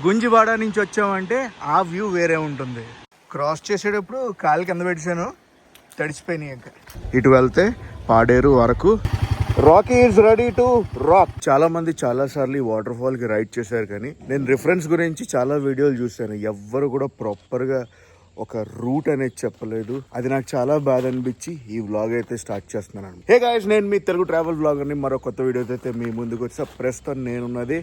గుంజివాడ నుంచి వచ్చామంటే ఆ వ్యూ వేరే ఉంటుంది. క్రాస్ చేసేటప్పుడు కాలు కింద పెట్టాను, తడిచిపోయినాయి. ఇంకా ఇటు వెళ్తే పాడేరు వరకు. Rocky is ready to rock. చాలా మంది చాలా సార్లు ఈ వాటర్ ఫాల్ కి రైడ్ చేశారు, కానీ నేను రిఫరెన్స్ గురించి చాలా వీడియోలు చూశాను. ఎవ్వరు కూడా ప్రాపర్ గా ఒక రూట్ అనేది చెప్పలేదు. అది నాకు చాలా బాధ అనిపించి ఈ వ్లాగ్ అయితే స్టార్ట్ చేస్తున్నాను. హే గైస్, నేను మీ తెలుగు ట్రావెల్ వ్లాగర్ని. మరో కొత్త వీడియోతో అయితే మీ ముందుకు వచ్చా. ప్రస్తుతం నేనున్నది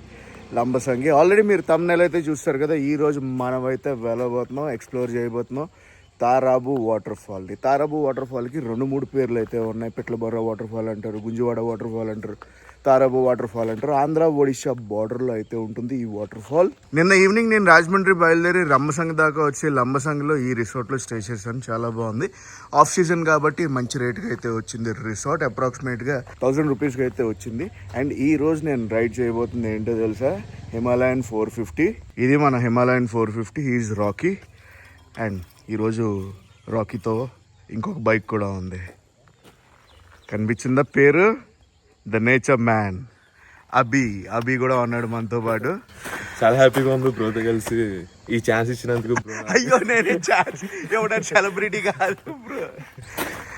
లంబసంగి. ఆల్రెడీ మీరు తమ్నెల్ అయితే చూస్తారు కదా. ఈ రోజు మనమైతే వెళ్ళబోతున్నాం, ఎక్స్ప్లోర్ చేయబోతున్నాం తారాబు వాటర్ ఫాల్. తారాబు వాటర్ ఫాల్కి 2-3 పేర్లు అయితే ఉన్నాయి. పిట్లబొర్ర వాటర్ ఫాల్ అంటారు, గుంజివాడ వాటర్ ఫాల్ అంటారు, తారాబు వాటర్ ఫాల్ అంటారు. ఆంధ్ర ఒడిశా బార్డర్లో అయితే ఉంటుంది ఈ వాటర్ ఫాల్. నిన్న ఈవినింగ్ నేను రాజమండ్రి బయలుదేరి రంబసంగి దాకా వచ్చి లంబసంగిలో ఈ రిసార్ట్లో స్టే చేశాను. చాలా బాగుంది. ఆఫ్ సీజన్ కాబట్టి మంచి రేట్కి అయితే వచ్చింది రిసార్ట్. అప్రాక్సిమేట్గా 1000 రూపీస్కి అయితే వచ్చింది. అండ్ ఈ రోజు నేను రైడ్ చేయబోతుంది ఏంటో తెలుసా? హిమాలయన్ 450. ఇది మన హిమాలయన్ 450. Is Rocky. అండ్ ఈరోజు రాకీతో ఇంకొక బైక్ కూడా ఉంది. కనిపించిందా పేరు? ద నేచర్ మ్యాన్ అభి కూడా ఉన్నాడు మనతో పాటు. చాలా హ్యాపీగా ఉంది బ్రోతో కలిసి ఈ ఛాన్స్ ఇచ్చినందుకు. అయ్యో, నేనే ఛాన్స్ ఎవడ సెలబ్రిటీ కాదు బ్రో.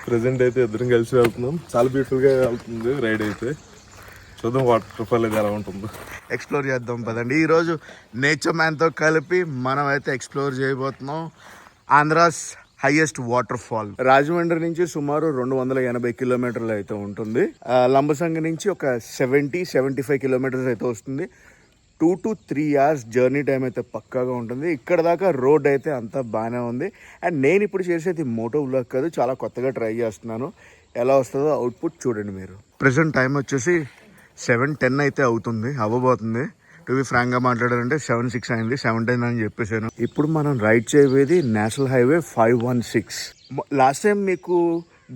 ప్రెసెంట్ అయితే ఇద్దరం కలిసి వెళ్తున్నాం. చాలా బ్యూటిఫుల్ గా వెళ్తుంది రైడ్ అయితే. చూద్దాం వాటర్ ఫాల్ అయితే ఎలా ఉంటుందో. ఎక్స్ప్లోర్ చేద్దాం పదండి. ఈరోజు నేచర్ మ్యాన్తో కలిపి మనం అయితే ఎక్స్ప్లోర్ చేయబోతున్నాం Andhra's highest water fall. Rajahmundry నుంచి సుమారు 280 కిలోమీటర్లు అయితే ఉంటుంది. లంబసంగి నుంచి ఒక 70-75 కిలోమీటర్స్ అయితే వస్తుంది. 2 to 3 hours జర్నీ టైం అయితే పక్కాగా ఉంటుంది. ఇక్కడ దాకా రోడ్ అయితే అంతా బాగానే ఉంది. అండ్ నేను ఇప్పుడు చేసేది మోటో వ్లాగ్ కాదు, చాలా కొత్తగా ట్రై చేస్తున్నాను. ఎలా వస్తుందో అవుట్పుట్ చూడండి మీరు. ప్రజెంట్ టైం వచ్చేసి 7:10 అయితే అవ్వబోతుంది. టు బి ఫ్రాంక్ గా మాట్లాడారంటే 7:06 అయింది. 7:10 అని చెప్పేసాను. ఇప్పుడు మనం రైడ్ చేయబోయేది నేషనల్ హైవే 516. లాస్ట్ టైం మీకు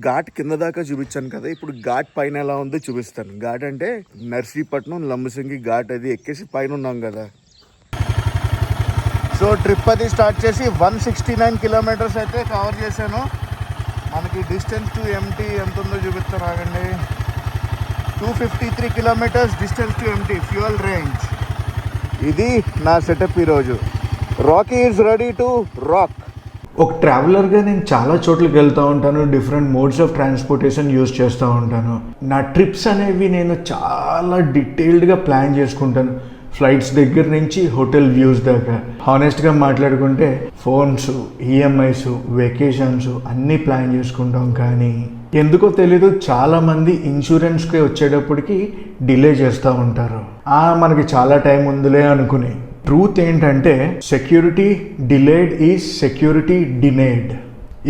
ఘాట్ కింద దాకా చూపించాను కదా. ఇప్పుడు ఘాట్ పైన ఎలా ఉందో చూపిస్తాను. ఘాట్ అంటే నర్సీపట్నం లంబసింగి ఘాట్ అది ఎక్కేసి పైన ఉన్నాం కదా. సో ట్రిప్ అది స్టార్ట్ చేసి 169 కిలోమీటర్స్ అయితే కవర్ చేశాను. మనకి డిస్టెన్స్ టు ఎంటీ ఎంత ఉందో చూపిస్తాను ఆగండి. 253 kilometres distance to empty fuel range. ఇది నా సెటప్ ఈరోజు. Rocky is ready to rock. ఒక ట్రావెలర్గా నేను చాలా చోట్లకి వెళ్తూ ఉంటాను. Different modes of transportation use చేస్తూ ఉంటాను. నా ట్రిప్స్ అనేవి నేను చాలా డీటెయిల్డ్గా ప్లాన్ చేసుకుంటాను. ఫ్లైట్స్ దగ్గర నుంచి హోటల్ వ్యూస్ దాకా. హానెస్ట్గా మాట్లాడుకుంటే ఫోన్స్, ఈఎంఐస్, వెకేషన్స్ అన్నీ ప్లాన్ చేసుకుంటాం. కానీ ఎందుకో తెలీదు, చాలామంది ఇన్సూరెన్స్కి వచ్చేటప్పటికి డిలే చేస్తూ ఉంటారు. మనకి చాలా టైం ఉందిలే అనుకుని. ట్రూత్ ఏంటంటే సెక్యూరిటీ డిలేడ్ ఈజ్ సెక్యూరిటీ డినేడ్.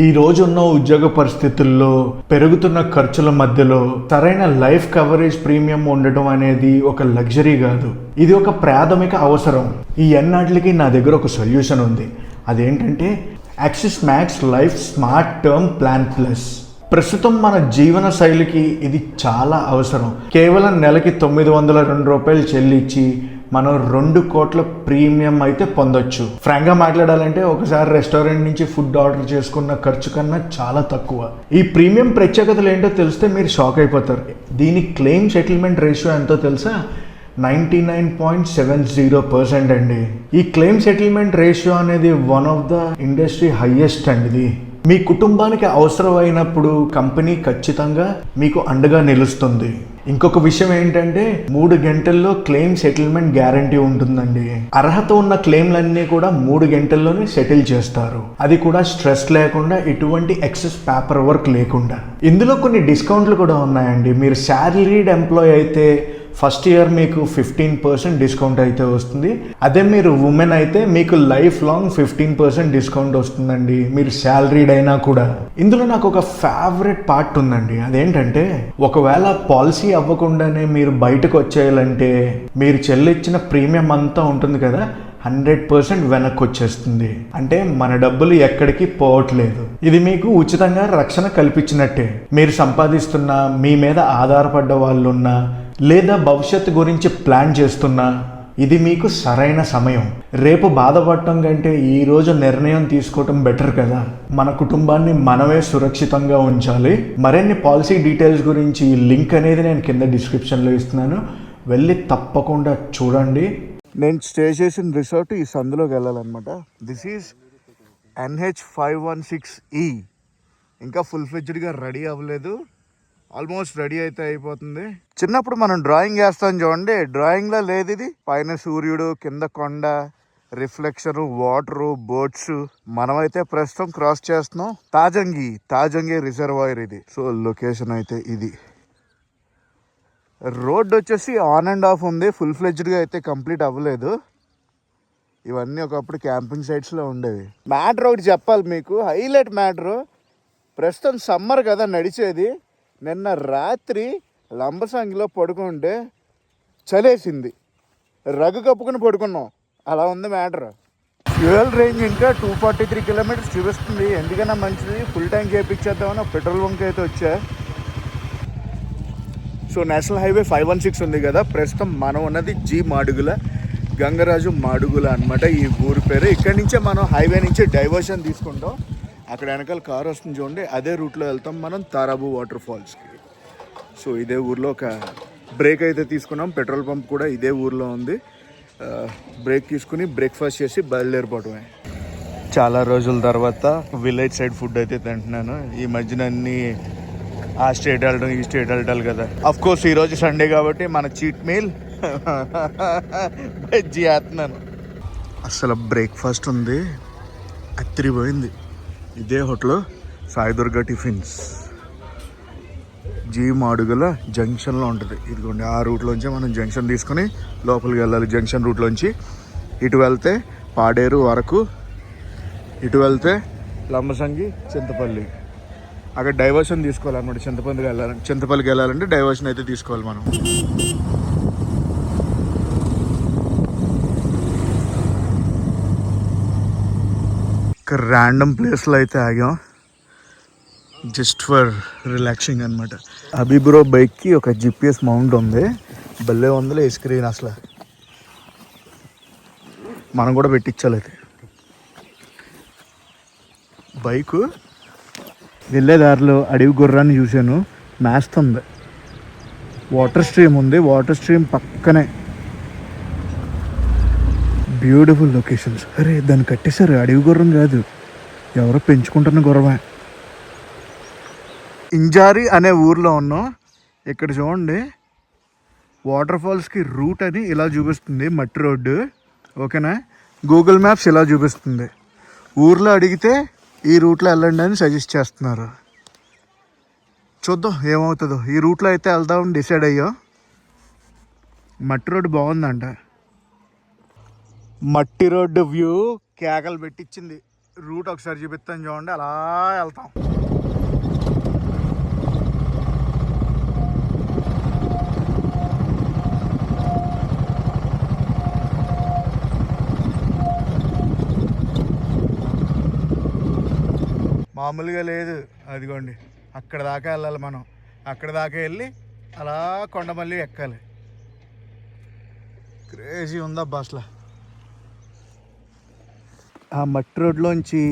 ఈ రోజున్న ఉద్యోగ పరిస్థితుల్లో పెరుగుతున్న ఖర్చుల మధ్యలో సరైన లైఫ్ కవరేజ్ ప్రీమియం ఉండటం అనేది ఒక లగ్జరీ కాదు, ఇది ఒక ప్రాథమిక అవసరం. ఈ అన్నిటికి నా దగ్గర ఒక సొల్యూషన్ ఉంది. అదేంటంటే axis max life smart term plan plus. ప్రస్తుతం మన జీవన శైలికి ఇది చాలా అవసరం. కేవలం నెలకి 902 రూపాయలు చెల్లించి మనం 2 కోట్ల ప్రీమియం అయితే పొందొచ్చు. ఫ్రాంక్గా మాట్లాడాలంటే ఒకసారి రెస్టారెంట్ నుంచి ఫుడ్ ఆర్డర్ చేసుకున్న ఖర్చు కన్నా చాలా తక్కువ. ఈ ప్రీమియం ప్రత్యేకతలు ఏంటో తెలిస్తే మీరు షాక్ అయిపోతారు. దీని క్లెయిమ్ సెటిల్మెంట్ రేషియో ఎంతో తెలుసా? 99.70% అండి. ఈ క్లెయిమ్ సెటిల్మెంట్ రేషియో అనేది one of the industry highest అండి. ఇది మీ కుటుంబానికి అవసరమైనప్పుడు కంపెనీ ఖచ్చితంగా మీకు అండగా నిలుస్తుంది. ఇంకొక విషయం ఏంటంటే 3 గంటల్లో క్లెయిమ్ సెటిల్మెంట్ గ్యారంటీ ఉంటుందండి. అర్హత ఉన్న క్లెయిమ్లన్నీ కూడా 3 గంటల్లోనే సెటిల్ చేస్తారు. అది కూడా స్ట్రెస్ లేకుండా, ఎటువంటి ఎక్సెస్ పేపర్ వర్క్ లేకుండా. ఇందులో కొన్ని డిస్కౌంట్లు కూడా ఉన్నాయండి. మీరు శాలరీడ్ ఎంప్లాయ్ అయితే ఫస్ట్ ఇయర్ మీకు 15% డిస్కౌంట్ అయితే వస్తుంది. అదే మీరు ఉమెన్ అయితే మీకు లైఫ్ లాంగ్ 15% డిస్కౌంట్ వస్తుందండి, మీరు శాలరీడ్ అయినా కూడా. ఇందులో నాకు ఒక ఫేవరెట్ పార్ట్ ఉందండి. అదేంటంటే ఒకవేళ పాలసీ అవ్వకుండానే మీరు బయటకు వచ్చేయాలంటే మీరు చెల్లించిన ప్రీమియం అంతా ఉంటుంది కదా, 100% వెనక్కి వచ్చేస్తుంది. అంటే మన డబ్బులు ఎక్కడికి పోవట్లేదు. ఇది మీకు ఉచితంగా రక్షణ కల్పించినట్టే. మీరు సంపాదిస్తున్న, మీ మీద ఆధారపడ్డ వాళ్ళున్నా, లేదా భవిష్యత్తు గురించి ప్లాన్ చేస్తున్నా, ఇది మీకు సరైన సమయం. రేపు బాధపడటం కంటే ఈరోజు నిర్ణయం తీసుకోవటం బెటర్ కదా. మన కుటుంబాన్ని మనమే సురక్షితంగా ఉంచాలి. మరిన్ని పాలసీ డీటెయిల్స్ గురించి లింక్ అనేది నేను కింద డిస్క్రిప్షన్లో ఇస్తున్నాను, వెళ్ళి తప్పకుండా చూడండి. నేను స్టే చేసిన రిసార్ట్ ఈ సందులోకి వెళ్ళాలన్నమాట. This is NH516E. ఇంకా ఫుల్ ఫ్లెడ్జ్డ్గా రెడీ అవ్వలేదు, ఆల్మోస్ట్ రెడీ అయితే అయిపోతుంది. చిన్నప్పుడు మనం డ్రాయింగ్ వేస్తాం చూడండి, డ్రాయింగ్లో లేదు ఇది. పైన సూర్యుడు, కింద కొండ, రిఫ్లెక్షన్, వాటరు, బోట్స్. మనమైతే ప్రస్తుతం క్రాస్ చేస్తున్నాం తాజంగి రిజర్వాయర్ ఇది. సో లొకేషన్ అయితే ఇది. రోడ్ వచ్చేసి ఆన్ అండ్ ఆఫ్ ఉంది, ఫుల్ ఫ్లెడ్జ్డ్గా అయితే కంప్లీట్ అవ్వలేదు. ఇవన్నీ ఒకప్పుడు క్యాంపింగ్ సైట్స్లో ఉండేవి. మ్యాటర్ ఒకటి చెప్పాలి మీకు, హైలైట్ మ్యాటరు. ప్రస్తుతం సమ్మర్ కదా నడిచేది. నిన్న రాత్రి లంబసంగిలో పడుకుంటే చలేసింది, రగ్గు కప్పుకుని పడుకున్నాం. అలా ఉంది మ్యాటర్. ఫ్యూయల్ రేంజ్ ఇంకా 243 కిలోమీటర్స్ చూపిస్తుంది. ఎందుకన్నా మంచిది, ఫుల్ ట్యాంక్ చేయించేద్దామని పెట్రోల్ బంక్ అయితే వచ్చా. సో నేషనల్ హైవే 516 ఉంది కదా, ప్రస్తుతం మనం ఉన్నది జి మాడుగుల, గంగరాజు మాడుగుల అనమాట ఈ ఊరి పేరు. ఇక్కడి నుంచే మనం హైవే నుంచి డైవర్షన్ తీసుకుంటాం. అక్కడ వెనకాల కార్ వస్తుంది చూడండి, అదే రూట్లో వెళ్తాం మనం తారాబు వాటర్ ఫాల్స్కి. సో ఇదే ఊర్లో ఒక బ్రేక్ అయితే తీసుకున్నాం. పెట్రోల్ పంప్ కూడా ఇదే ఊర్లో ఉంది. బ్రేక్ తీసుకుని బ్రేక్ఫాస్ట్ చేసి బయలుదేరిపోవడమే. చాలా రోజుల తర్వాత విలేజ్ సైడ్ ఫుడ్ అయితే తింటున్నాను. ఈ మధ్యన అన్ని ఆ స్టేట్ వెళ్ళడం, ఈ స్టేట్ వెళ్ళాలి కదా. అఫ్ కోర్స్ ఈరోజు సండే కాబట్టి మన చీట్ మీల్ వెజ్ చేస్తున్నాను. అసలు బ్రేక్ఫాస్ట్ ఉంది, అత్తిరిపోయింది. ఇదే hotel Sai Durga tiffins, G Madugula జంక్షన్లో ఉంటుంది. ఇదిగోండి ఆ రూట్లోంచి మనం జంక్షన్ తీసుకుని లోపలికి వెళ్ళాలి. జంక్షన్ రూట్లోంచి ఇటు వెళ్తే పాడేరు వరకు, ఇటు వెళ్తే లంబసంగి, చింతపల్లి. అక్కడ డైవర్షన్ తీసుకోవాలన్నమాట. చింతపల్లికి వెళ్ళాలంటే డైవర్షన్ అయితే తీసుకోవాలి మనం. ఒక ర్యాండమ్ ప్లేస్లో అయితే ఆగాం, జస్ట్ ఫర్ రిలాక్సింగ్ అనమాట. అబీబ్రో బైక్కి ఒక GPS మౌంట్ ఉంది, భలే ఉందిలే స్క్రీన్. అసలు మనం కూడా పెట్టించాలి. అయితే బైకు వెళ్ళే దారిలో అడవి గుర్రాన్ని చూశాను, మేస్తుంది. వాటర్ స్ట్రీమ్ ఉంది, వాటర్ స్ట్రీమ్ పక్కనే బ్యూటిఫుల్ లొకేషన్స్. అరే దాన్ని కట్టేశారు, అడవి గుర్రం కాదు, ఎవరో పెంచుకుంటున్న గుర్రమే. ఇంజారి అనే ఊర్లో ఉన్నాం. ఇక్కడ చూడండి వాటర్ ఫాల్స్కి రూట్ అని ఇలా చూపిస్తుంది, మట్టి రోడ్డు. ఓకేనా, గూగుల్ మ్యాప్స్ ఇలా చూపిస్తుంది. ఊర్లో అడిగితే ఈ రూట్లో వెళ్ళండి అని సజెస్ట్ చేస్తున్నారు. చూద్దాం ఏమవుతుందో. ఈ రూట్లో అయితే వెళ్దామని డిసైడ్ అయ్యాం. మట్టి రోడ్డు బాగుందంట. మట్టి రోడ్డు వ్యూ కేకలు పెట్టించింది. రూట్ ఒకసారి చూపిస్తాను చూడండి, అలా వెళ్తాం. మామూలుగా లేదు. అదిగోండి అక్కడ దాకా వెళ్ళాలి మనం. అక్కడ దాకా వెళ్ళి అలా కొండ మళ్ళీ ఎక్కాలి. క్రేజీ ఉందబ్బా అసలు. ఆ మట్టి రోడ్లోంచి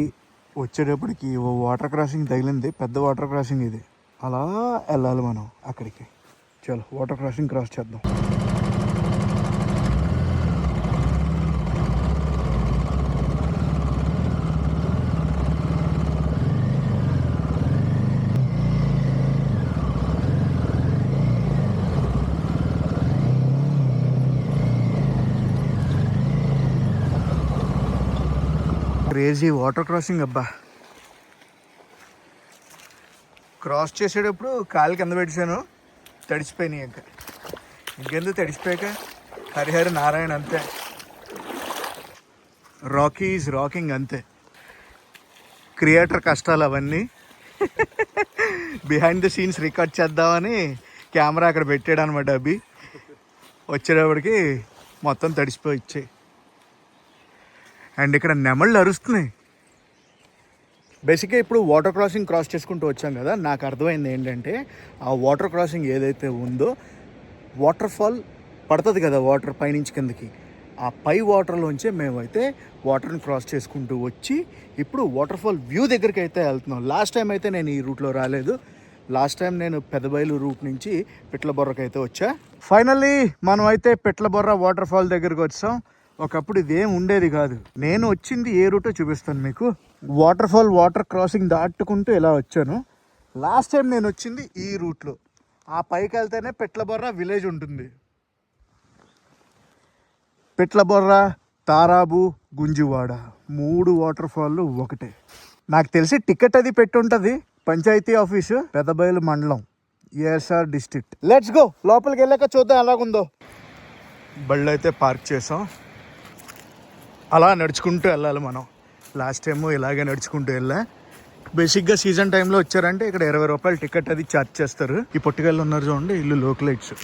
వచ్చేటప్పటికి ఓ వాటర్ క్రాసింగ్ తగిలింది, పెద్ద వాటర్ క్రాసింగ్ ఇది. అలా వెళ్ళాలి మనం అక్కడికి. చలో వాటర్ క్రాసింగ్ క్రాస్ చేద్దాం. క్రేజీ వాటర్ క్రాసింగ్ అబ్బా. క్రాస్ చేసేటప్పుడు కాలు కింద పెట్టాను, తడిచిపోయినాయి. ఇంకెందుకు తడిచిపోయాక హరిహరి నారాయణ అంతే. రాకీ ఈజ్ రాకింగ్ అంతే. క్రియేటర్ కష్టాలు అవన్నీ. బిహైండ్ ద సీన్స్ రికార్డ్ చేద్దామని కెమెరా అక్కడ పెట్టాడు అనమాట. అవి వచ్చేటప్పటికి మొత్తం తడిసిపోయి ఇచ్చాయి. అండ్ ఇక్కడ నెమళ్ళు అరుస్తున్నాయి. బేసిక్గా ఇప్పుడు వాటర్ క్రాసింగ్ క్రాస్ చేసుకుంటూ వచ్చాం కదా, నాకు అర్థమైంది ఏంటంటే ఆ వాటర్ క్రాసింగ్ ఏదైతే ఉందో, వాటర్ ఫాల్ పడుతుంది కదా వాటర్ పైనుంచి కిందకి, ఆ పై వాటర్లోంచే మేమైతే వాటర్ని క్రాస్ చేసుకుంటూ వచ్చి ఇప్పుడు వాటర్ ఫాల్ వ్యూ దగ్గరికి అయితే వెళ్తున్నాం. లాస్ట్ టైం అయితే నేను ఈ రూట్లో రాలేదు, లాస్ట్ టైం నేను పెదబయలు రూట్ నుంచి పిట్లబొర్రకు అయితే వచ్చా. ఫైనల్లీ మనం అయితే పిట్లబొర్ర వాటర్ ఫాల్ దగ్గరికి వచ్చాం. ఒకప్పుడు ఇదేం ఉండేది కాదు. నేను వచ్చింది ఏ రూటో చూపిస్తాను మీకు. వాటర్ ఫాల్ వాటర్ క్రాసింగ్ దాటుకుంటూ ఇలా వచ్చాను. లాస్ట్ టైం నేను వచ్చింది ఈ రూట్లో. ఆ పైకి వెళ్తేనే పిట్లబొర్ర విలేజ్ ఉంటుంది. పిట్లబొర్ర, తారాబు, గుంజువాడ 3 వాటర్ ఫాల్లు ఒకటే. నాకు తెలిసి టికెట్ అది పెట్టుంటుంది. పంచాయతీ ఆఫీసు, పెదబయలు మండలం, ఏఎస్ఆర్ డిస్ట్రిక్ట్. లెట్స్ గో, లోపలికి వెళ్ళాక చూద్దాం ఎలాగుందో. బళ్ళు అయితే పార్క్ చేసాం. అలా నడుచుకుంటూ వెళ్ళాలి మనం. లాస్ట్ టైము ఇలాగే నడుచుకుంటూ వెళ్ళా. బేసిక్గా సీజన్ టైంలో వచ్చారంటే ఇక్కడ 20 రూపాయలు టికెట్ అది ఛార్జ్ చేస్తారు. ఈ పొట్టుకెళ్ళు ఉన్నారు చూడండి, ఇల్లు లోకలైట్స్.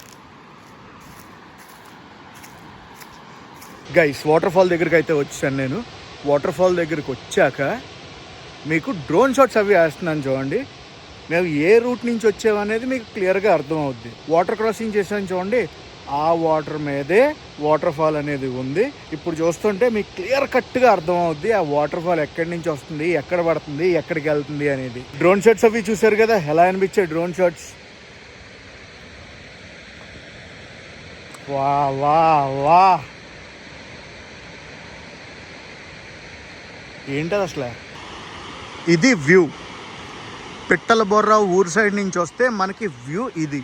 గైస్, వాటర్ ఫాల్ దగ్గరికి అయితే వచ్చాను నేను. వాటర్ ఫాల్ దగ్గరికి వచ్చాక మీకు డ్రోన్ షాట్స్ అవి వేస్తున్నాను చూడండి. మేము ఏ రూట్ నుంచి వచ్చామనేది మీకు క్లియర్గా అర్థమవుద్ది. వాటర్ క్రాసింగ్ చేసాను చూడండి, ఆ వాటర్ మీదే వాటర్ ఫాల్ అనేది ఉంది. ఇప్పుడు చూస్తుంటే మీకు క్లియర్ కట్గా అర్థమవుద్ది ఆ వాటర్ ఫాల్ ఎక్కడి నుంచి వస్తుంది, ఎక్కడ పడుతుంది, ఎక్కడికి వెళ్తుంది అనేది. డ్రోన్ షాట్స్ అవి చూసారు కదా, ఎలా అనిపించాయి డ్రోన్ షాట్స్? వా వా వా, ఏంటది అసలు? ఇది వ్యూ. పిట్టలబొర్ర ఊరు సైడ్ నుంచి వస్తే మనకి వ్యూ ఇది.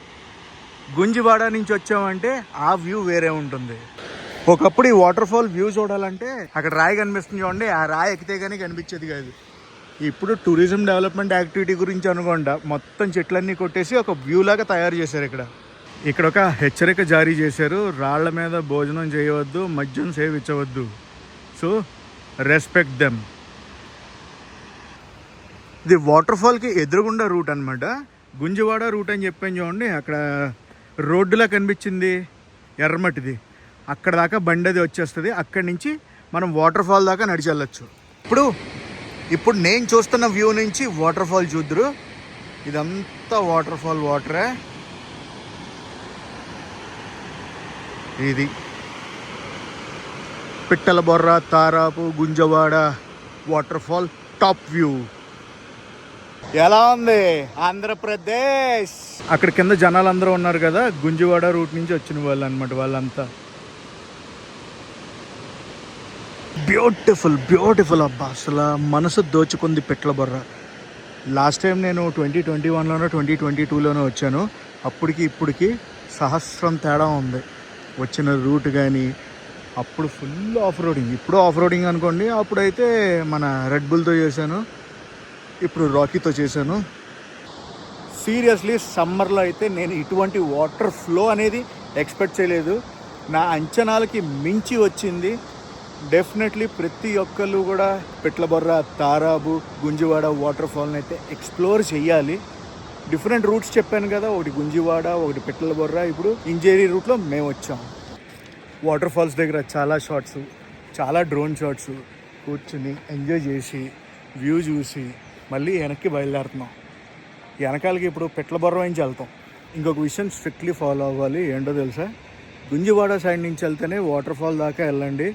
గుంజివాడ నుంచి వచ్చామంటే ఆ వ్యూ వేరే ఉంటుంది. ఒకప్పుడు ఈ వాటర్ ఫాల్ వ్యూ చూడాలంటే అక్కడ రాయి కనిపిస్తుంది చూడండి, ఆ రాయి ఎక్కితే కానీ కనిపించేది కాదు. ఇప్పుడు టూరిజం డెవలప్మెంట్ యాక్టివిటీ గురించి అనుకోండి, మొత్తం చెట్లన్నీ కొట్టేసి ఒక వ్యూ లాగా తయారు చేశారు. ఇక్కడ ఒక హెచ్చరిక జారీ చేశారు, రాళ్ల మీద భోజనం చేయవద్దు, మద్యం సేవించవద్దు. So respect them. ఇది వాటర్ ఫాల్కి ఎదురుగుండా రూట్ అనమాట. గుంజువాడ రూట్ అని చెప్పాను చూడండి, అక్కడ రోడ్డులా కనిపించింది ఎర్రమట్టిది, అక్కడ దాకా బండి అది వచ్చేస్తుంది. అక్కడి నుంచి మనం వాటర్ ఫాల్ దాకా నడిచి వెళ్ళచ్చు. ఇప్పుడు నేను చూస్తున్న వ్యూ నుంచి వాటర్ ఫాల్ చూద్దరు. ఇదంతా వాటర్ ఫాల్ వాటరే. ఇది పిట్టలబొర్ర, తారాపు, గుంజవాడ వాటర్ ఫాల్ టాప్ వ్యూ. ఎలా ఉంది ఆంధ్రప్రదేశ్? అక్కడ కింద జనాలు అందరూ ఉన్నారు కదా, గుంజువాడ రూట్ నుంచి వచ్చిన వాళ్ళు అనమాట. వాళ్ళంతా బ్యూటిఫుల్ బ్యూటిఫుల్. అబ్బా, అసలు మనసు దోచుకుంది పిట్లబొర్ర. లాస్ట్ టైం నేను 2021లోనో 2022లోనో వచ్చాను. అప్పటికి ఇప్పటికి సహస్రం తేడా ఉంది. వచ్చిన రూట్ కానీ, అప్పుడు ఫుల్ ఆఫ్ రోడింగ్, ఇప్పుడు ఆఫ్ రోడింగ్ అనుకోండి. అప్పుడైతే మన రెడ్ బుల్తో చేశాను, ఇప్పుడు రాకీతో చేశాను. సీరియస్లీ సమ్మర్లో అయితే నేను ఇటువంటి వాటర్ ఫ్లో అనేది ఎక్స్పెక్ట్ చేయలేదు. నా అంచనాలకి మించి వచ్చింది. డెఫినెట్లీ ప్రతి ఒక్కళ్ళు కూడా పిట్లబొర్ర, తారాబు, గుంజువాడ వాటర్ ఫాల్ని అయితే ఎక్స్ప్లోర్ చేయాలి. డిఫరెంట్ రూట్స్ చెప్పాను కదా, ఒకటి గుంజువాడ, ఒకటి పిట్లబొర్ర. ఇప్పుడు ఇంజేరీ రూట్లో మేము వచ్చాం. వాటర్ ఫాల్స్ దగ్గర చాలా షాట్స్, చాలా డ్రోన్ షాట్స్, కూర్చుని ఎంజాయ్ చేసి వ్యూ చూసి మళ్ళీ వెనక్కి బయలుదేరుతున్నాం. వెనకాలకి ఇప్పుడు పిట్లబొర్ర నుంచి వెళ్తాం. ఇంకొక విషయం స్ట్రిక్ట్లీ ఫాలో అవ్వాలి. ఏంటో తెలుసా? గుంజువాడ సైడ్ నుంచి వెళ్తేనే వాటర్ ఫాల్ దాకా వెళ్ళండి.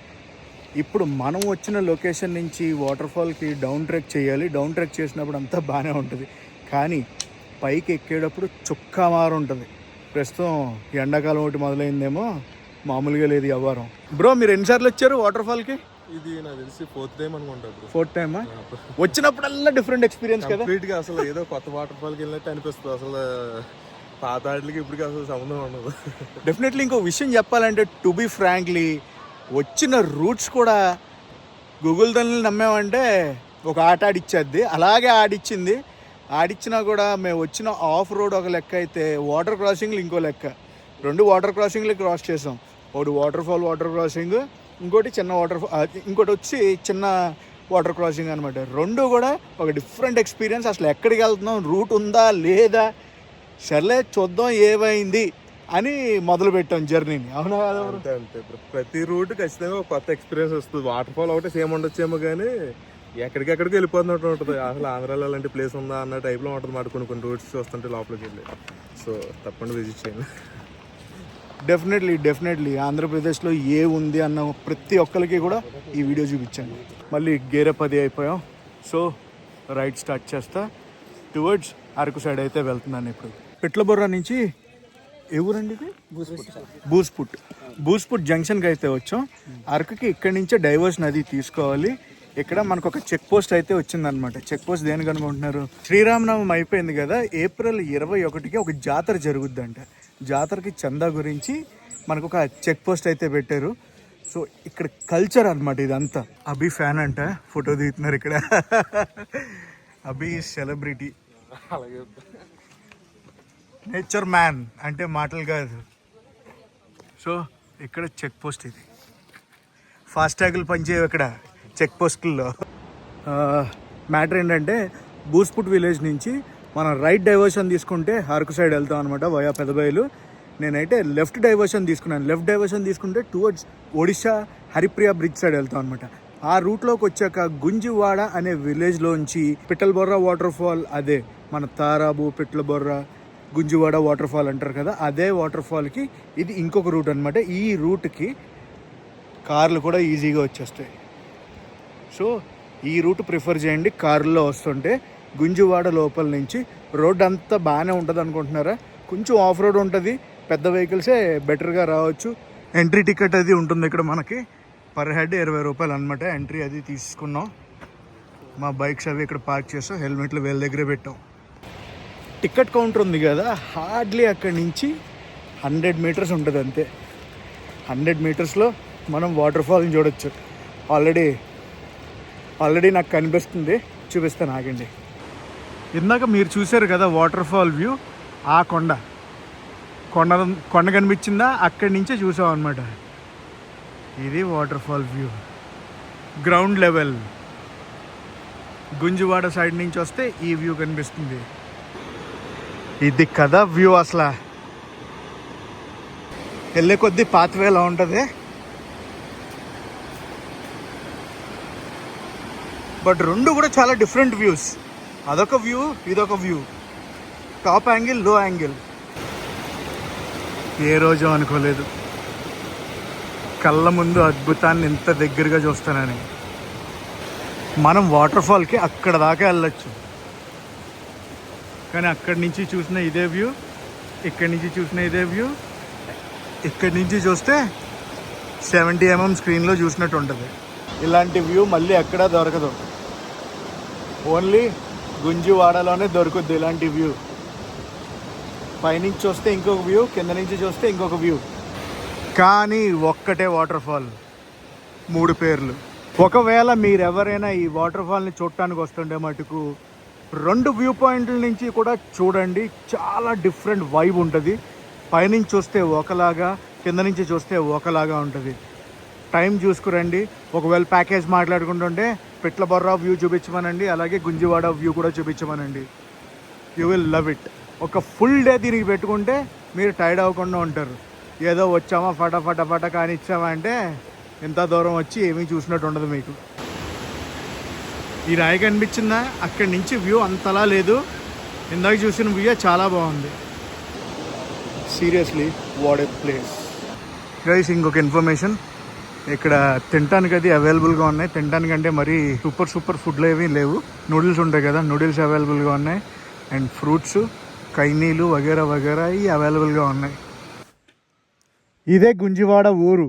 ఇప్పుడు మనం వచ్చిన లొకేషన్ నుంచి వాటర్ ఫాల్కి డౌన్ ట్రెక్ చేయాలి. డౌన్ ట్రెక్ చేసినప్పుడు అంతా బాగానే ఉంటుంది, కానీ పైకి ఎక్కేటప్పుడు చుక్కా మారు ఉంటుంది. ప్రస్తుతం ఎండాకాలం ఒకటి మొదలైందేమో, మామూలుగా లేదు వ్యవహారం. బ్రో, మీరు ఎన్నిసార్లు వచ్చారు వాటర్ ఫాల్కి? ఇది నాకు తెలిసి 4th టైం అనుకుంటా. 4th టైమా? వచ్చినప్పుడల్లా డిఫరెంట్ ఎక్స్పీరియన్స్ కదా. కంప్లీట్గా అసలు ఏదో కొత్త వాటర్ ఫాల్కి వెళ్ళినట్టు అనిపిస్తుంది. అసలు పాత ఆటలకి ఇప్పటికి అసలు సంబంధం ఉండదు. డెఫినెట్లీ ఇంకో విషయం చెప్పాలంటే, టు బీ ఫ్రాంక్లీ, వచ్చిన రూట్స్ కూడా గూగుల్ దాన్ని నమ్మామంటే ఒక ఆట ఆడిచ్చేద్ది. అలాగే ఆడిచ్చింది. ఆడిచ్చినా కూడా మేము వచ్చిన ఆఫ్ రోడ్ ఒక లెక్క అయితే, వాటర్ క్రాసింగ్లు ఇంకో లెక్క. 2 వాటర్ క్రాసింగ్లు క్రాస్ చేసాం. ఒకటి వాటర్ ఫాల్ వాటర్ క్రాసింగ్, ఇంకోటి చిన్న ఇంకోటి వచ్చి చిన్న వాటర్ క్రాసింగ్ అనమాట. 2 కూడా ఒక డిఫరెంట్ ఎక్స్పీరియన్స్. అసలు ఎక్కడికి వెళ్తున్నాం, రూట్ ఉందా లేదా, సర్లే చూద్దాం ఏమైంది అని మొదలు పెట్టాం జర్నీని. అవునా? అంతే అంతే. ప్రతి రూట్ ఖచ్చితంగా ఒక కొత్త ఎక్స్పీరియన్స్ వస్తుంది. వాటర్ ఫాల్ ఒకటే సేమ్ ఉండొచ్చేమో కానీ ఎక్కడికెక్కడికి వెళ్ళిపోతున్నట్టు ఉంటుంది. అసలు ఆంధ్రాలో అలాంటి ప్లేస్ ఉందా అన్న టైప్లో ఉంటుంది మాట. కొన్ని రూట్స్ వస్తుంటే లోపలికి వెళ్ళి. సో తప్పకుండా విజిట్ చేయండి. డెఫినెట్లీ ఆంధ్రప్రదేశ్లో ఏ ఉంది అన్న ప్రతి ఒక్కరికి కూడా ఈ వీడియో చూపించాను. మళ్ళీ గేరపది అయిపోయాం. సో రైడ్ స్టార్ట్ చేస్తా టువర్డ్స్ అరకు సైడ్ అయితే వెళ్తున్నాను ఇప్పుడు. పిట్లబొర్ర నుంచి ఏ ఊరండి ఇది? బూస్పుట్ జంక్షన్కి అయితే వచ్చాం. అరకుకి ఇక్కడి నుంచే డైవర్షన్ అది తీసుకోవాలి. ఇక్కడ మనకు ఒక చెక్ పోస్ట్ అయితే వచ్చిందనమాట. చెక్ పోస్ట్ దేనికి అనుకుంటున్నారు? శ్రీరామనవమి అయిపోయింది కదా, ఏప్రిల్ 21కి ఒక జాతర జరుగుద్దంట. జాతరకి చందా గురించి మనకు ఒక చెక్ పోస్ట్ అయితే పెట్టారు. సో ఇక్కడ కల్చర్ అనమాట ఇదంతా. అభి ఫ్యాన్ అంట, ఫోటో దిగుతున్నారు ఇక్కడ. అభి సెలబ్రిటీ, నేచర్ మ్యాన్ అంటే మాటలు కాదు. సో ఇక్కడ చెక్ పోస్ట్ ఇది. ఫాస్టాగ్లు పనిచేయవు ఇక్కడ చెక్ పోస్టుల్లో. మ్యాటర్ ఏంటంటే బూస్పుట్ విలేజ్ నుంచి మనం రైట్ డైవర్షన్ తీసుకుంటే అరకు సైడ్ వెళ్తాం అనమాట వయా పెదబయలు. నేనైతే లెఫ్ట్ డైవర్షన్ తీసుకున్నాను. లెఫ్ట్ డైవర్షన్ తీసుకుంటే towards Odisha Haripriya bridge side వెళ్తాం అనమాట. ఆ రూట్లోకి వచ్చాక గుంజివాడ అనే విలేజ్లోంచి పిట్టలబొర్ర వాటర్ ఫాల్, అదే మన తారాబు పిట్లబొర్ర గుంజివాడ వాటర్ ఫాల్ అంటారు కదా, అదే వాటర్ ఫాల్కి ఇది ఇంకొక రూట్ అనమాట. ఈ రూట్కి కార్లు కూడా ఈజీగా వచ్చేస్తాయి. సో ఈ రూట్ ప్రిఫర్ చేయండి కారులో వస్తుంటే. గుంజివాడ లోపల నుంచి రోడ్ అంతా బాగానే ఉంటుంది అనుకుంటున్నారా? కొంచెం ఆఫ్ రోడ్ ఉంటుంది, పెద్ద వెహికల్సే బెటర్గా రావచ్చు. ఎంట్రీ టికెట్ అది ఉంటుంది ఇక్కడ మనకి, పర్ హెడ్ 20 రూపాయలు అనమాట. ఎంట్రీ అది తీసుకున్నాం. మా బైక్స్ అవి ఇక్కడ పార్క్ చేసాం, హెల్మెట్లు వేల దగ్గరే పెట్టాం. టికెట్ కౌంటర్ ఉంది కదా, హార్డ్లీ అక్కడి నుంచి 100 మీటర్స్ ఉంటుంది అంతే. 100 మీటర్స్లో మనం వాటర్ ఫాల్ని చూడొచ్చు. ఆల్రెడీ నాకు కనిపిస్తుంది, చూపిస్తాను ఆగండి. ఇందాక మీరు చూశారు కదా వాటర్ ఫాల్ వ్యూ, ఆ కొండ కనిపించిందా, అక్కడి నుంచే చూసాం అనమాట. ఇది water fall view, ground level. Gunjivada side నుంచి వస్తే ఈ వ్యూ కనిపిస్తుంది. ఇది కదా వ్యూ. అసలు వెళ్ళే కొద్దీ పాత్వేలా ఉంటుంది, బట్ రెండు కూడా చాలా డిఫరెంట్ వ్యూస్. అదొక వ్యూ, ఇదొక view. Top angle, low angle. ఏ రోజు అనుకోలేదు కళ్ళ ముందు అద్భుతాన్ని ఇంత దగ్గరగా చూస్తానని. మనం వాటర్ ఫాల్కి అక్కడ దాకా వెళ్ళొచ్చు, కానీ అక్కడి నుంచి చూసిన ఇదే వ్యూ, ఇక్కడి నుంచి చూసిన ఇదే వ్యూ, ఇక్కడి నుంచి చూస్తే 70 mm స్క్రీన్లో చూసినట్టు ఉంటుంది. ఇలాంటి వ్యూ మళ్ళీ ఎక్కడా దొరకదు, ఓన్లీ గుంజివాడలోనే దొరుకుద్ది ఇలాంటి వ్యూ. పైనుంచి చూస్తే ఇంకొక వ్యూ, కింద నుంచి చూస్తే ఇంకొక వ్యూ. కానీ ఒక్కటే వాటర్ ఫాల్, 3 పేర్లు. ఒకవేళ మీరెవరైనా ఈ వాటర్ ఫాల్ని చూడటానికి వస్తుండే మటుకు 2 వ్యూ పాయింట్ల నుంచి కూడా చూడండి. చాలా డిఫరెంట్ వైబ్ ఉంటుంది. పైనుంచి చూస్తే ఒకలాగా, కింద నుంచి చూస్తే ఒకలాగా ఉంటుంది. టైం చూసుకురండి. ఒకవేళ ప్యాకేజ్ మాట్లాడుకుంటుంటే పిట్లబొర్ర వ్యూ చూపించమనండి, అలాగే గుంజివాడ వ్యూ కూడా చూపించమనండి. You will love it. ఒక ఫుల్ డే దీనికి పెట్టుకుంటే మీరు టైర్డ్ అవ్వకుండా ఉంటారు. ఏదో వచ్చామా ఫటాఫట కానిచ్చామా అంటే ఇంత దూరం వచ్చి ఏమీ చూసినట్టు ఉండదు మీకు. ఈ రాయి కనిపించిందా, అక్కడి నుంచి వ్యూ అంతలా లేదు. ఇందాక చూసిన వ్యూ చాలా బాగుంది. Seriously what a place. Guys, ఇంకొక ఇన్ఫర్మేషన్, ఇక్కడ తినడానికి అది అవైలబుల్గా ఉన్నాయి. తినడానికంటే మరీ సూపర్ ఫుడ్లు ఏమీ లేవు. నూడిల్స్ ఉంటాయి కదా, నూడిల్స్ అవైలబుల్గా ఉన్నాయి. అండ్ ఫ్రూట్స్, కైనీలు వగేరా ఇవి అవైలబుల్గా ఉన్నాయి. ఇదే గుంజివాడ ఊరు.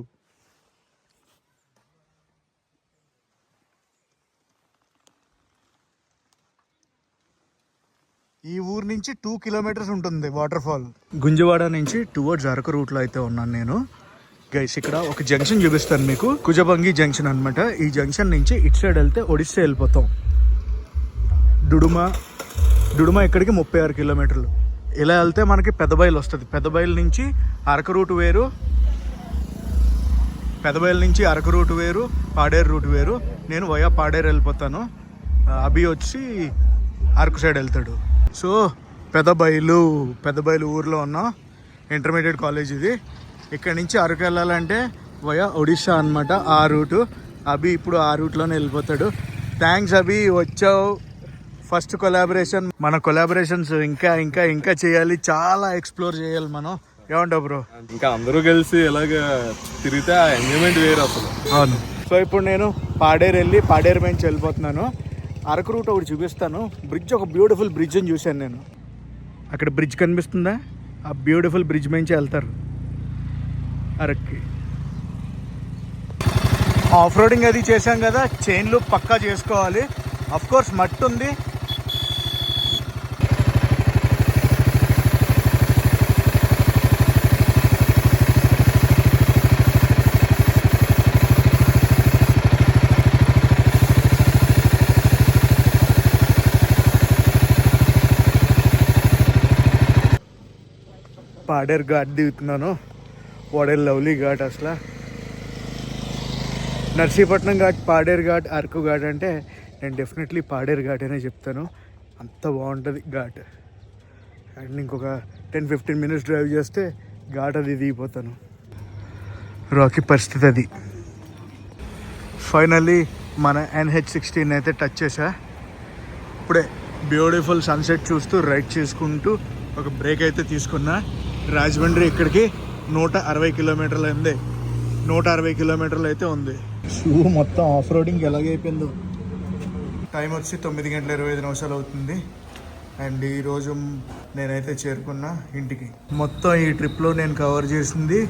ఈ ఊరు నుంచి 2 కిలోమీటర్స్ ఉంటుంది వాటర్ ఫాల్. గుంజివాడ నుంచి టువర్డ్స్ అరకు రూట్లో అయితే ఉన్నాను నేను. గైస్, ఇక్కడ ఒక జంక్షన్ చూపిస్తాను మీకు, కుజబంగి జంక్షన్ అనమాట. ఈ జంక్షన్ నుంచి ఇటు సైడ్ వెళ్తే ఒడిస్సా వెళ్ళిపోతాం. డుడుమా ఇక్కడికి 36 కిలోమీటర్లు. ఇలా వెళ్తే మనకి పెదబయలు వస్తుంది. పెదబయలు నుంచి అరకు రూట్ వేరు, పాడేరు రూట్ వేరు. నేను వయా పాడేరు వెళ్ళిపోతాను, అభి వచ్చి అరకు సైడ్ వెళ్తాడు. సో పెదబయలు ఊర్లో ఉన్నాం. ఇంటర్మీడియట్ కాలేజ్ ఇది. ఇక్కడ నుంచి అరకు వెళ్ళాలంటే వయా ఒడిస్సా అనమాట, ఆ రూటు. అభి ఇప్పుడు ఆ రూట్లోనే వెళ్ళిపోతాడు. థ్యాంక్స్ అభి, వచ్చావు. First collaboration. మన కొలాబరేషన్స్ ఇంకా చేయాలి, చాలా ఎక్స్ప్లోర్ చేయాలి మనం. ఏమంటావు బ్రో? ఇంకా అందరూ కలిసి ఎలాగ తిరిగితే ఆ ఎంజాయ్మెంట్ వేరు అసలు. అవును. సో ఇప్పుడు నేను పాడేరు నుంచి వెళ్ళిపోతున్నాను. అరకు రూట్ ఒకటి చూపిస్తాను. బ్రిడ్జ్, ఒక బ్యూటిఫుల్ బ్రిడ్జ్ అని చూశాను నేను. అక్కడ బ్రిడ్జ్ కనిపిస్తుందా, ఆ బ్యూటిఫుల్ బ్రిడ్జ్ మించి వెళ్తారు అరక్కి. ఆఫ్ రోడింగ్ అది చేశాం కదా, చైన్లు పక్కా చేసుకోవాలి. అఫ్ కోర్స్ మట్టి ఉంది. పాడేరు ఘాట్ దిగుతున్నాను. వాట్ ఏ లవ్లీ ఘాట్ అసలు. నర్సీపట్నం ఘాట్, పాడేరు ఘాట్, అరకు ఘాట్ అంటే నేను డెఫినెట్లీ పాడేరు ఘాట్ అనే చెప్తాను. అంత బాగుంటుంది ఘాట్. అండ్ ఇంకొక 10-15 మినిట్స్ డ్రైవ్ చేస్తే ఘాట్ అది దిగిపోతాను. రాకీ పరిస్థితి అది. ఫైనల్లీ మన NH16 అయితే టచ్ చేసా. ఇప్పుడే బ్యూటిఫుల్ సన్సెట్ చూస్తూ రైడ్ చేసుకుంటూ ఒక బ్రేక్ అయితే తీసుకున్నా. రాజమండ్రి ఇక్కడికి 160 కిలోమీటర్లు అయింది. 160 కిలోమీటర్లు అయితే ఉంది. షూ మొత్తం ఆఫ్ రోడింగ్ ఎలాగైపోయిందో. టైం వచ్చి 9:25 అవుతుంది. అండ్ ఈరోజు నేనైతే చేరుకున్నా ఇంటికి. మొత్తం ఈ ట్రిప్లో నేను కవర్ చేసింది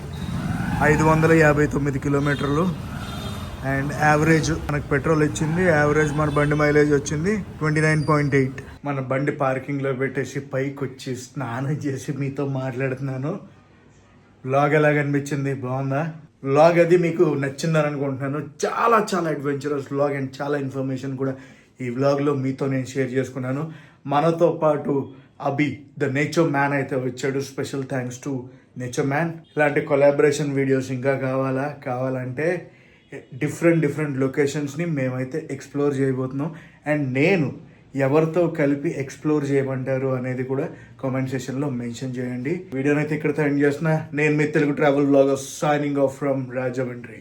559 కిలోమీటర్లు. అండ్ యావరేజ్ మనకు పెట్రోల్ ఇచ్చింది, యావరేజ్ మన బండి మైలేజ్ వచ్చింది 29.8. మన బండి పార్కింగ్లో పెట్టేసి పైకి వచ్చి స్నానం చేసి మీతో మాట్లాడుతున్నాను. వ్లాగ్ ఎలా కనిపించింది, బాగుందా? వ్లాగ్ అది మీకు నచ్చిందని అనుకుంటున్నాను. చాలా చాలా అడ్వెంచరస్ వ్లాగ్ అండ్ చాలా ఇన్ఫర్మేషన్ కూడా ఈ వ్లాగ్లో మీతో నేను షేర్ చేసుకున్నాను. మనతో పాటు అభి ద నేచర్ మ్యాన్ అయితే వచ్చాడు. Special thanks to nature man. ఇలాంటి కొలాబరేషన్ వీడియోస్ ఇంకా కావాలంటే డిఫరెంట్ లొకేషన్స్ని మేమైతే ఎక్స్ప్లోర్ చేయబోతున్నాం. అండ్ నేను ఎవరితో కలిపి ఎక్స్ప్లోర్ చేయమంటారు అనేది కూడా కామెంట్ సెక్షన్లో మెన్షన్ చేయండి. వీడియోనైతే ఇక్కడితో ఎండ్ చేస్తున్నా. నేను మీ Telugu travel blogger signing off from Rajahmundry.